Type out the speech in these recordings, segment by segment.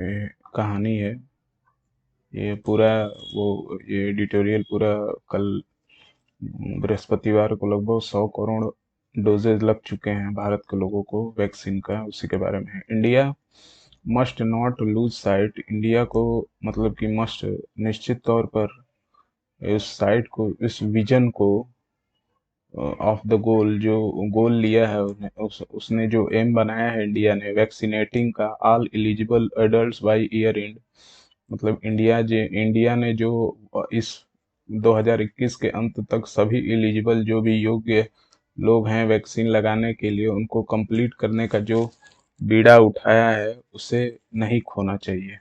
कहानी है। ये पूरा ये एडिटोरियल पूरा कल बृहस्पतिवार को लगभग 100 करोड़ डोजेज लग चुके हैं भारत के लोगों को वैक्सीन का, उसी के बारे में है। India must not lose sight. India को मतलब कि मस्ट निश्चित तौर पर इस साइट को, इस विजन को ऑफ द गोल, जो गोल लिया है उसने जो एम बनाया है इंडिया ने, वैक्सीनेटिंग का all eligible adults by year and. मतलब इंडिया ने जो इस 2021 के अंत तक सभी एलिजिबल जो भी योग्य लोग हैं वैक्सीन लगाने के लिए, उनको कंप्लीट करने का जो बीड़ा उठाया है उसे नहीं खोना चाहिए।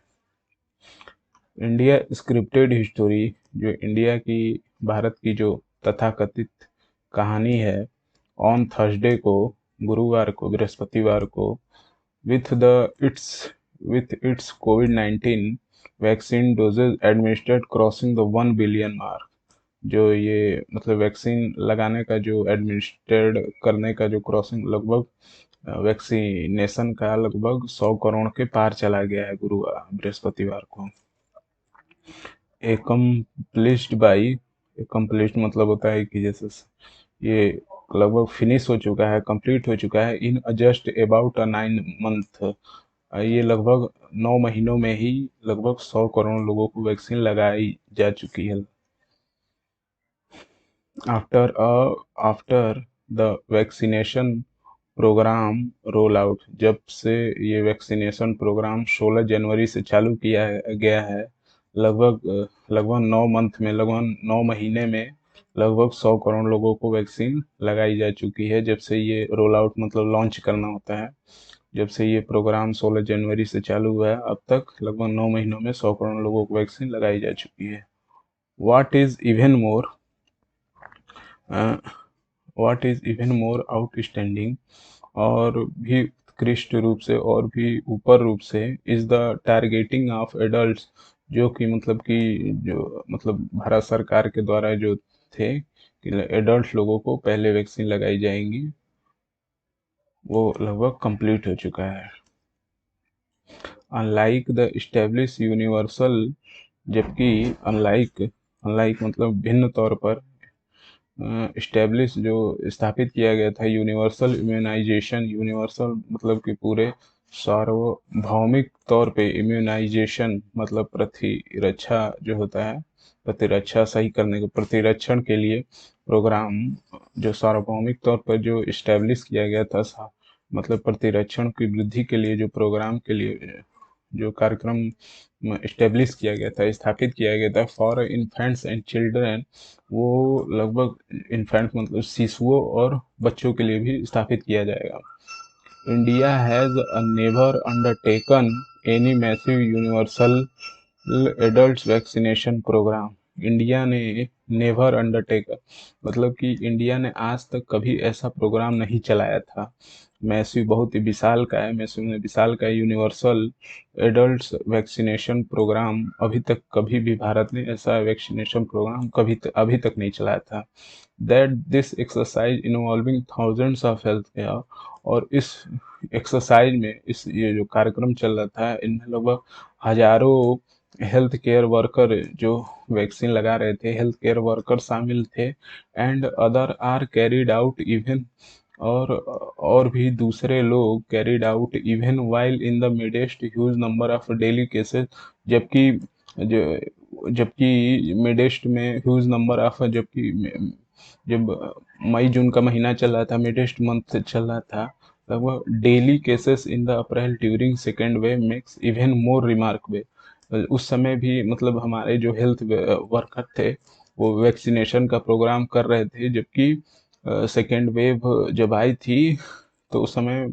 इंडिया स्क्रिप्टेड हिस्टोरी, जो इंडिया की, भारत की जो तथाकथित कहानी है, ऑन थर्सडे को, गुरुवार को, बृहस्पतिवार को, with the its with its COVID-19 vaccine doses administered crossing the 1 billion mark. जो ये मतलब वैक्सीन लगाने का जो एडमिनिस्ट्रेड करने का जो क्रॉसिंग, लगभग वैक्सीनेशन का लगभग 100 करोड़ के पार चला गया है गुरुवार बृहस्पतिवार को। एकम्प्लिश्ड बाई, एकम्प्लिश्ड मतलब होता है कि जैसे ये लगभग फिनिश हो चुका है, कंप्लीट हो चुका है इन जस्ट अबाउट 9 मंथ। ये लगभग 9 महीनों में ही लगभग 100 करोड़ लोगों को वैक्सीन लगाई जा चुकी है। After the vaccination programme roll out, जब से ये वैक्सीनेशन प्रोग्राम 16 जनवरी से चालू किया गया है, लगभग 9 मंथ में, लगभग 9 महीने में लगभग 100 करोड़ लोगों को वैक्सीन लगाई जा चुकी है। जब से ये रोल आउट मतलब लॉन्च करना होता है, जब से ये प्रोग्राम 16 जनवरी से चालू हुआ है, अब तक लगभग 9 महीनों में 100 करोड़ लोगों को वैक्सीन लगाई जा चुकी है। What is even more what is even more outstanding, और भी उत्कृष्ट रूप से और भी ऊपर रूप से, is the targeting of adults, जो कि मतलब कि जो मतलब भारत सरकार के द्वारा जो थे कि एडल्ट लोगों को पहले वैक्सीन लगाई जाएंगी, वो लगभग कंप्लीट हो चुका है। अनलाइक द एस्टेब्लिश यूनिवर्सल, जबकि अनलाइक, अनलाइक मतलब भिन्न तौर पर, इस्टेब्लिश जो स्थापित किया गया था यूनिवर्सल इम्यूनाइजेशन, यूनिवर्सल मतलब कि पूरे सार्वभौमिक तौर पे, इम्यूनाइजेशन मतलब प्रतिरक्षा जो होता है, प्रतिरक्षा सही करने के, प्रतिरक्षण के लिए प्रोग्राम, जो सार्वभौमिक तौर पर जो इस्टेब्लिश किया गया था, मतलब प्रतिरक्षण की वृद्धि के लिए जो प्रोग्राम के लिए जो कार्यक्रम इस्टेब्लिश किया गया था, स्थापित किया गया था फॉर इन्फेंट्स एंड चिल्ड्रन, वो लगभग इन्फेंट मतलब शिशुओं और बच्चों के लिए भी स्थापित किया जाएगा। India has never undertaken any massive universal adult vaccination programme. India ने नेवर अंडरटेकन मतलब कि इंडिया ने आज तक कभी ऐसा प्रोग्राम नहीं चलाया था। मैसिव बहुत ही विशाल का है, मैसिव में विशाल का यूनिवर्सल एडल्ट वैक्सीनेशन प्रोग्राम अभी तक कभी भी भारत ने ऐसा वैक्सीनेशन प्रोग्राम अभी तक नहीं चलाया था। That this exercise involving thousands of health care, और इस एक्सरसाइज में, इस ये जो कार्यक्रम चल रहा था, इनमें लगभग हजारों हेल्थ केयर वर्कर जो वैक्सीन लगा रहे थे, हेल्थ केयर वर्कर शामिल थे। And other are carried out even, और भी दूसरे लोग carried out even while in the midst huge number of daily cases, जबकि जबकि मिडेस्ट में ह्यूज नंबर ऑफ, जबकि जब मई जून का महीना चल रहा था, मिडेस्ट मंथ चल रहा था, लगभग daily cases in the April during second wave makes even more remarkable. उस समय भी मतलब हमारे जो हेल्थ वर्कर थे वो वैक्सीनेशन का प्रोग्राम कर रहे थे, जबकि सेकेंड वेव जब आई थी तो उस समय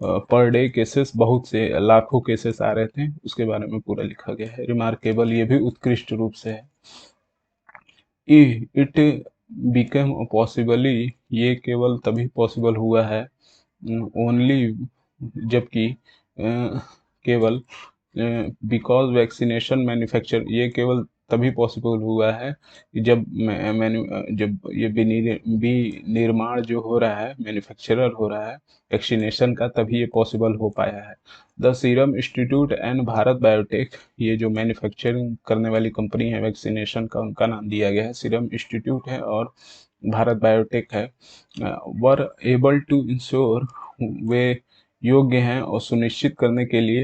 पर डे केसेस बहुत से लाखों केसेस आ रहे थे। उसके बारे में पूरा लिखा गया है। रिमार्केबल ये भी उत्कृष्ट रूप से है। इट बिकम पॉसिबली, ये केवल तभी पॉसिबल हुआ है, ओनली जबकि केवल बिकॉज वैक्सीनेशन मैन्युफैक्चर, ये केवल तभी पॉसिबल हुआ है कि जब ये विनिर्माण जो हो रहा है, मैन्युफैक्चरर हो रहा है वैक्सीनेशन का, तभी ये पॉसिबल हो पाया है। The Serum institute and Bharat biotech, ये जो मैन्युफैक्चरिंग करने वाली कंपनी है वैक्सीनेशन का, उनका नाम दिया गया है, सीरम इंस्टीट्यूट है और भारत बायोटेक है, वर एबल टू इंश्योर, वे योग्य हैं और सुनिश्चित करने के लिए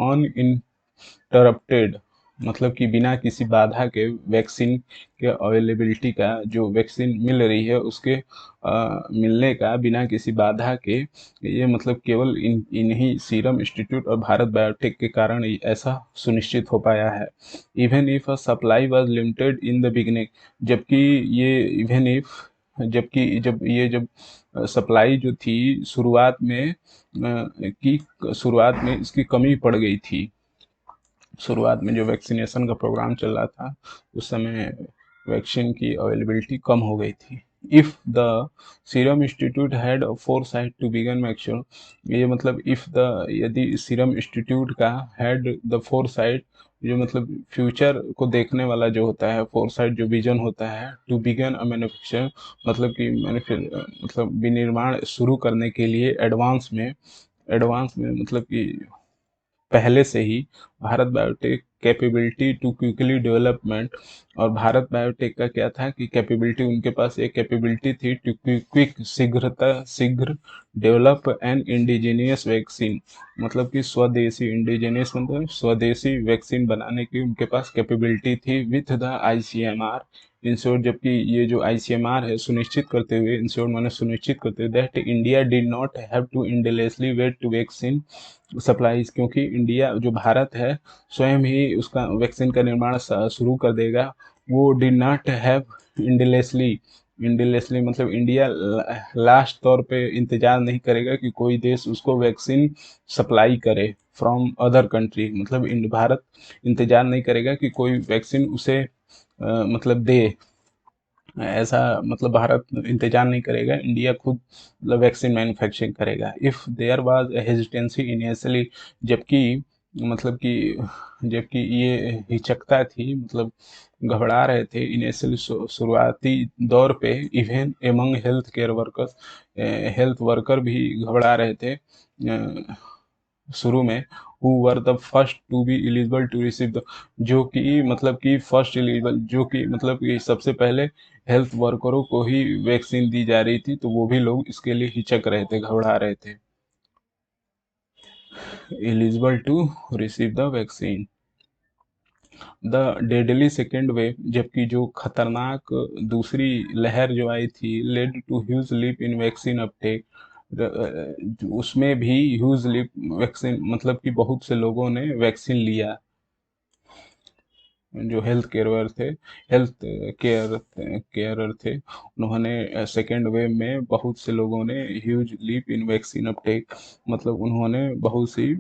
अनइंटरप्टेड, मतलब कि बिना किसी बाधा के वैक्सीन के अवेलेबिलिटी का, जो वैक्सीन मिल रही है उसके मिलने का बिना किसी बाधा के, ये मतलब केवल इन्हीं सीरम इंस्टीट्यूट और भारत बायोटेक के कारण ही ऐसा सुनिश्चित हो पाया है। Even if a supply was limited in the beginning, जबकि ये इवन इफ जबकि जब सप्लाई जो थी शुरुआत में, की शुरुआत में इसकी कमी पड़ गई थी। शुरुआत में जो वैक्सीनेशन का प्रोग्राम चल रहा था उस समय वैक्सीन की अवेलेबिलिटी कम हो गई थी। If the Serum Institute had foresight to begin vaccine, ये मतलब इफ द, यदि सीरम इंस्टीट्यूट का हैड द फोरसाइट, जो मतलब फ्यूचर को देखने वाला जो होता है, फोरसाइट जो विजन होता है, टू बिगन अ मैन्युफैक्चर, मतलब कि मतलब विनिर्माण शुरू करने के लिए एडवांस में मतलब कि पहले से ही Bharat Biotech capability to quickly development, और भारत बायोटेक का क्या था कि कैपेबिलिटी, उनके पास एक कैपेबिलिटी थी टू क्विक, शीघ्र डेवलप एन इंडिजीनियस वैक्सीन, मतलब कि स्वदेशी, इंडिजीनियस मतलब स्वदेशी वैक्सीन बनाने की उनके पास कैपेबिलिटी थी, विथ द आईसीएमआर इंश्योर, जबकि ये जो आईसीएमआर है सुनिश्चित करते हुए, इंश्योर माने सुनिश्चित करते हुए, that India did not have to endlessly wait to vaccine supplies, क्योंकि इंडिया जो भारत है स्वयं ही उसका वैक्सीन का निर्माण शुरू कर देगा। वो डिड नॉट हैव इंडिलेसली, इंडिलेसली मतलब इंडिया लास्ट तौर पे इंतजार नहीं करेगा कि कोई देश उसको वैक्सीन सप्लाई करे फ्रॉम अदर कंट्री, मतलब भारत इंतजार नहीं करेगा कि कोई वैक्सीन उसे मतलब दे, ऐसा मतलब भारत इंतजार नहीं करेगा, इंडिया खुद मतलब वैक्सीन मैन्युफैक्चरिंग करेगा। If there was hesitancy initially, जबकि मतलब कि जबकि ये हिचकता थी, मतलब घबरा रहे थे इनिशियली शुरुआती दौर पे, इवन एमंग हेल्थ वर्कर भी घबरा रहे थे शुरू में, who were the first to be eligible to receive the, जो कि मतलब कि फर्स्ट एलिजिबल, जो कि मतलब कि सबसे पहले हेल्थ वर्करों को ही वैक्सीन दी जा रही थी, तो वो भी लोग इसके लिए हिचक रहे थे, घबरा रहे थे, eligible to receive the vaccine. The deadly second wave, जबकि जो खतरनाक दूसरी लहर जो आई थी, led to huge leap in vaccine uptake, उसमें भी ह्यूज लीप वैक्सीन, मतलब कि बहुत से लोगों ने वैक्सीन लिया, जो हेल्थ केयर केयरर थे, उन्होंने सेकेंड वेव में बहुत से लोगों ने huge leap in vaccine Uptake, मतलब उन्होंने बहुत सी,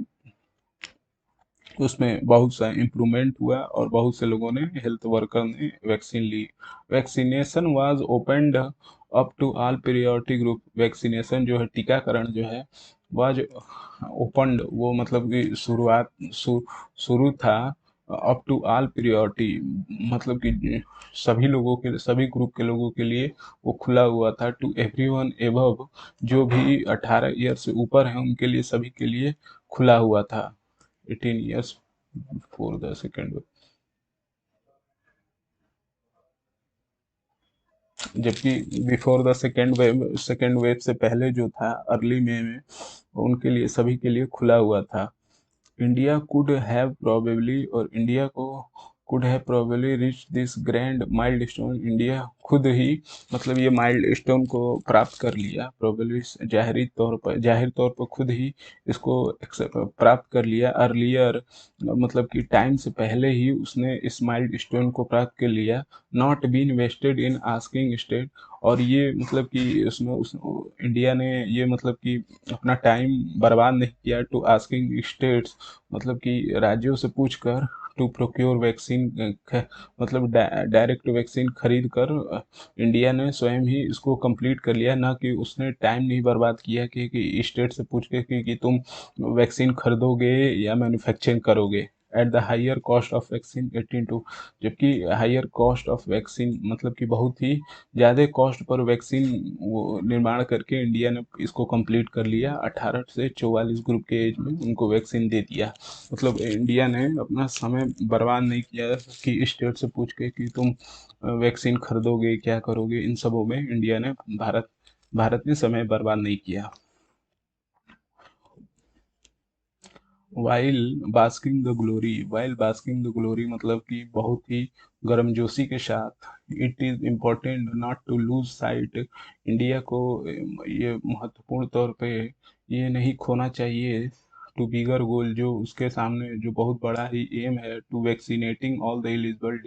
उसमें बहुत सा इम्प्रूवमेंट हुआ और बहुत से लोगों ने, हेल्थ वर्कर ने वैक्सीन ली। Vaccination was opened up to all priority group, vaccination जो है, टीकाकरण जो है, वाज ओपनड, वो मतलब कि शुरू था, अप टू ऑल प्रियोरिटी, मतलब कि सभी ग्रुप के लोगों के लिए वो खुला हुआ था, टू एवरीवन एबव, जो भी 18 ईयर से ऊपर है उनके लिए, सभी के लिए खुला हुआ था, 18 years for the second wave। जबकि बिफोर द सेकेंड वेव से पहले जो था अर्ली में उनके लिए, सभी के लिए खुला हुआ था। इंडिया कुड हैव प्रोबेबली, और इंडिया को could have probably rich this grand mild stone, India खुद ही मतलब ये माइल्ड स्टोन को प्राप्त कर लिया, प्रोबेबली जाहिर तौर पर खुद ही इसको प्राप्त कर लिया, अर्लियर मतलब कि टाइम से पहले ही उसने इस माइल्ड स्टोन को प्राप्त कर लिया, not been wasted in asking state, और ये मतलब कि इंडिया ने ये मतलब कि अपना टाइम बर्बाद नहीं किया, टू आस्किंग स्टेट्स, मतलब कि राज्यों से पूछकर, टू प्रोक्योर वैक्सीन, मतलब डायरेक्ट वैक्सीन खरीद कर इंडिया ने स्वयं ही इसको कंप्लीट कर लिया, ना कि उसने टाइम नहीं बर्बाद किया कि स्टेट से पूछ के कि तुम वैक्सीन खरीदोगे या मैन्युफैक्चरिंग करोगे। At the higher cost of vaccine 18 to, जबकि हायर कॉस्ट ऑफ वैक्सीन मतलब कि बहुत ही ज़्यादा कॉस्ट पर वैक्सीन वो निर्माण करके इंडिया ने इसको कंप्लीट कर लिया। 18 से 44 ग्रुप के एज में उनको वैक्सीन दे दिया। मतलब इंडिया ने अपना समय बर्बाद नहीं किया कि स्टेट से पूछ के कि तुम वैक्सीन खरीदोगे क्या करोगे, इन सबों में इंडिया ने भारत ने समय बर्बाद नहीं किया। वाइल बास्किंग द ग्लोरी मतलब कि बहुत ही गर्मजोशी के साथ, it is important not to lose sight, India को ये महत्वपूर्ण तौर पे ये नहीं खोना चाहिए, टू बिगर गोल, जो उसके सामने जो बहुत बड़ा ही एम है, to vaccinating all the eligible,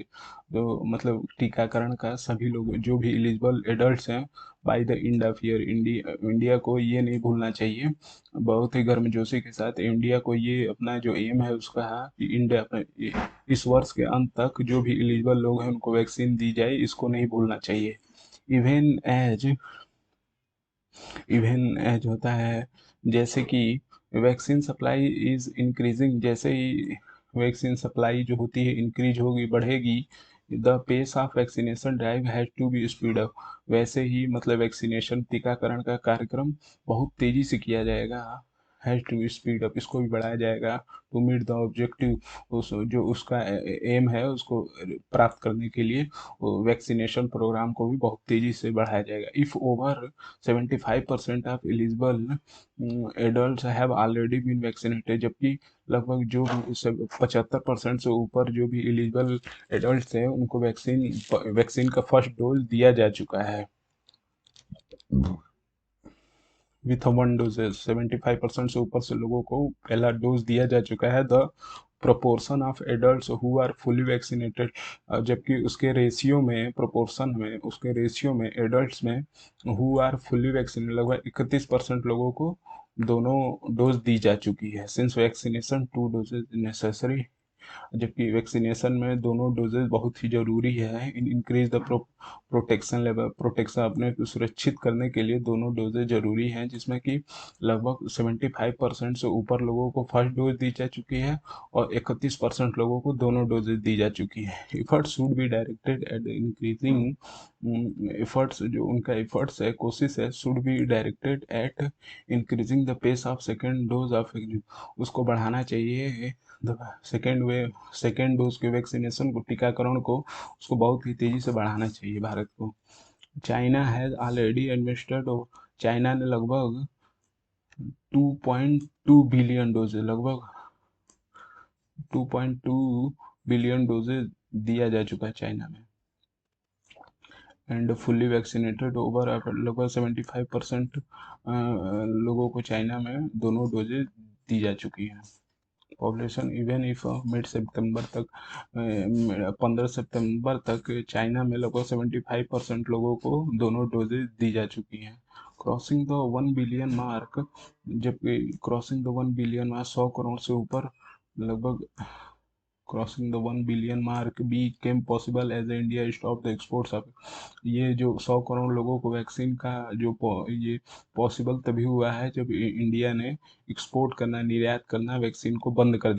जो मतलब टीकाकरण का सभी लोग जो भी एलिजिबल एडल्ट्स हैं by the end of year. India को ये नहीं भूलना चाहिए, बहुत ही गर्मजोशी के साथ इंडिया को ये अपना जो एम है उसका है कि इंडिया इस वर्ष के अंत तक जो भी एलिजिबल लोग हैं उनको वैक्सीन दी जाए, इसको नहीं भूलना चाहिए। इवन एज इवन एज होता है, जैसे कि वैक्सीन सप्लाई इज इंक्रीजिंग, जैसे ही वैक्सीन सप्लाई जो होती है इंक्रीज होगी बढ़ेगी, the pace of vaccination drive has to be speed up, वैसे ही मतलब वैक्सीनेशन टीकाकरण का कार्यक्रम बहुत तेजी से किया जाएगा, has to be speed up, इसको भी बढ़ाया जाएगा, टू मीट द ऑब्जेक्टिव, उस जो उसका एम है उसको प्राप्त करने के लिए वैक्सीनेशन प्रोग्राम को भी बहुत तेजी से बढ़ाया जाएगा। If over 75% of eligible adult have already been vaccinated, जबकि लगभग जो 75% से ऊपर जो भी एलिजिबल एडल्ट हैं उनको वैक्सीन का फर्स्ट डोज दिया जा चुका है। विथ वन डोजेज 75% से ऊपर से लोगों को पहला डोज दिया जा चुका है। The proportion of adult who are fully vaccinated, जबकि उसके रेशियो में प्रोपोर्शन में उसके रेशियो में एडल्ट में हु आर फुली वैक्सीनेटेड लगभग 31% लोगों को दोनों डोज दी जा चुकी है। सिंस वैक्सीनेशन 2 डोजेज नेसेसरी, जबकि वैक्सीनेशन में दोनों डोजेज बहुत ही ज़रूरी है। In increase the protection level, protection अपने को सुरक्षित करने के लिए दोनों डोजेज ज़रूरी हैं, जिसमें कि लगभग 75% से ऊपर लोगों को फर्स्ट डोज दी जा चुकी है और 31% लोगों को दोनों डोजेज दी जा चुकी है। Efforts should be directed at increasing, efforts जो उनका एफर्ट्स है कोशिश है, should be directed at increasing the pace of second dose of, उसको बढ़ाना चाहिए सेकेंड डोज के वैक्सीनेशन को, टीकाकरण को उसको बहुत ही तेजी से बढ़ाना चाहिए भारत को। China has already invested, China ने लगभग 2.2 बिलियन डोजेज, लगभग 2.2 बिलियन डोजेज दिया जा चुका है चाइना में। एंड फुल्ली वैक्सीनेटेड ओवर लगभग 75% लोगों को चाइना में दोनों डोजेज दी जा चुकी है। पॉपुलेशन इवन इफ मिड सितंबर तक 15 सितंबर तक चाइना में लगभग 75% लोगों को दोनों डोजेज दी जा चुकी हैं। क्रॉसिंग द 1 बिलियन मार्क, जबकि crossing the 1 billion mark 100 crore से ऊपर लगभग crossing the 1 billion mark became possible as India stop the exports of, ये जो 100 करोड़ लोगों को वैक्सीन का ये पॉसिबल तभी हुआ है जब इंडिया ने एक्सपोर्ट करना, निर्यात करना वैक्सीन को बंद कर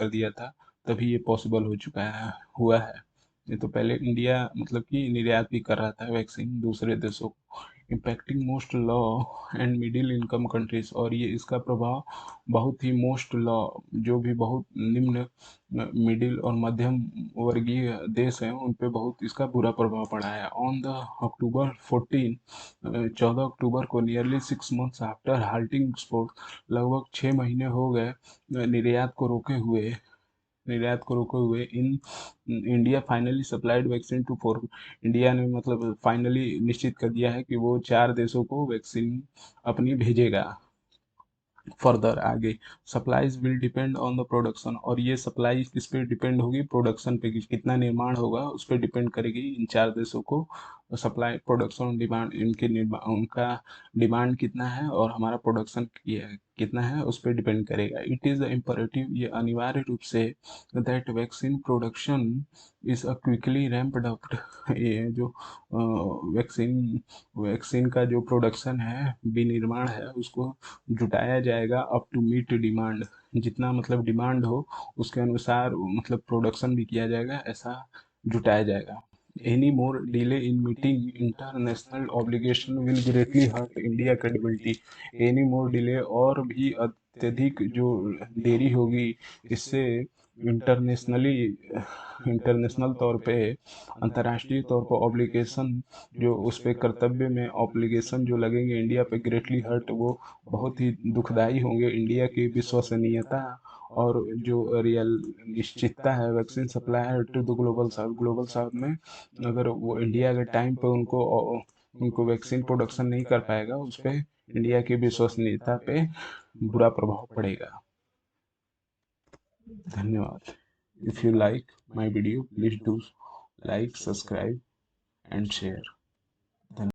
दिया था, तभी ये पॉसिबल हो चुका है हुआ है। ये तो पहले इंडिया मतलब कि निर्यात भी कर रहा था वैक्सीन दूसरे देशों को। Impacting most law and middle income countries, और ये इसका प्रभाव बहुत ही मोस्ट लॉ, जो भी बहुत निम्न मिडिल और मध्यम वर्गीय देश हैं उन पे बहुत इसका बुरा प्रभाव पड़ा है। ऑन द अक्टूबर 14 को nearly 6 months after halting export, लगभग 6 महीने हो गए निर्यात को रोके हुए in India finally supplied vaccine to 4, India ने मतलब फाइनली निश्चित कर दिया है कि वो 4 देशों को वैक्सीन अपनी भेजेगा। फर्दर आगे supplies will depend on the production, और ये सप्लाई किस पे डिपेंड होगी, प्रोडक्शन पे, कितना निर्माण होगा उस पर डिपेंड करेगी इन 4 देशों को सप्लाई प्रोडक्शन डिमांड उनका डिमांड कितना है और हमारा प्रोडक्शन कितना है उस पर डिपेंड करेगा। इट इज़ इम्परेटिव, ये अनिवार्य रूप से, that vaccine production is a quickly ramped up. ये जो वैक्सीन वैक्सीन का जो प्रोडक्शन है, विनिर्माण है, उसको जुटाया जाएगा अप टू मीट डिमांड। जितना मतलब डिमांड हो उसके अनुसार मतलब प्रोडक्शन भी किया जाएगा, ऐसा जुटाया जाएगा। Any more delay in meeting international obligation will greatly hurt India credibility. Any more delay, और भी अत्यधिक जो देरी होगी, इससे इंटरनेशनली इंटरनेशनल तौर पे, अंतर्राष्ट्रीय तौर पर ऑब्लिगेशन, जो उस पर कर्तव्य में ऑब्लिगेशन जो लगेंगे इंडिया पे, ग्रेटली हर्ट, वो बहुत ही दुखदाई होंगे। इंडिया की विश्वसनीयता और जो रियल निश्चितता है vaccine supply to the global south में, अगर वो इंडिया के टाइम पे उनको वैक्सीन प्रोडक्शन नहीं कर पाएगा, उस पर इंडिया की विश्वसनीयता पे बुरा प्रभाव पड़ेगा। धन्यवाद। If you like my video, please do like, subscribe and share.